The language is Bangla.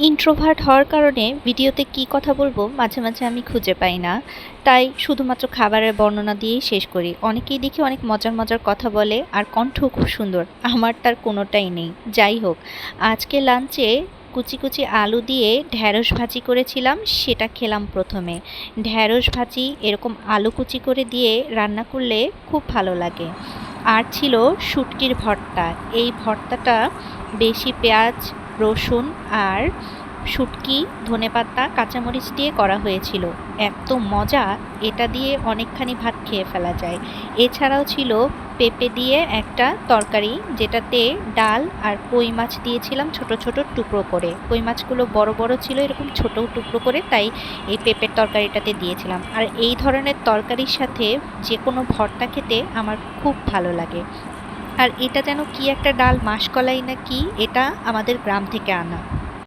ইন্ট্রোভার্ট হওয়ার কারণে ভিডিওতে কি কথা বলবো মাঝে মাঝে আমি খুঁজে পাই না। তাই শুধুমাত্র খাবারের বর্ণনা দিয়েই শেষ করি। অনেকেই দেখি অনেক মজার মজার কথা বলে আর কণ্ঠও খুব সুন্দর। আমার তার কোনোটাই নেই। যাই হোক, আজকে লাঞ্চে কুচি কুচি আলু দিয়ে ঢ্যাঁড়স ভাজি করেছিলাম, সেটা খেলাম প্রথমে। ঢ্যাঁড়স ভাজি এরকম আলু কুচি করে দিয়ে রান্না করলে খুব ভালো লাগে। আর ছিল শুটকির ভর্তা। এই ভর্তাটা বেশি পেঁয়াজ, রসুন আর শুটকি, ধনেপাতা, কাঁচামরিচ দিয়ে করা হয়েছিল। এত মজা! এটা দিয়ে অনেকখানি ভাত খেয়ে ফেলা যায়। এছাড়াও ছিল পেঁপে দিয়ে একটা তরকারি, যেটাতে ডাল আর কই মাছ দিয়েছিলাম ছোট ছোট টুকরো করে। কই মাছগুলো বড় বড় ছিল, এরকম ছোট টুকরো করে, তাই এই পেঁপের তরকারিটাতে দিয়েছিলাম। আর এই ধরনের তরকারির সাথে যে কোনো ভর্তা খেতে আমার খুব ভালো লাগে। আর এটা যেন কি একটা ডাল, মাসকলাই না কি, এটা আমাদের গ্রাম থেকে আনা।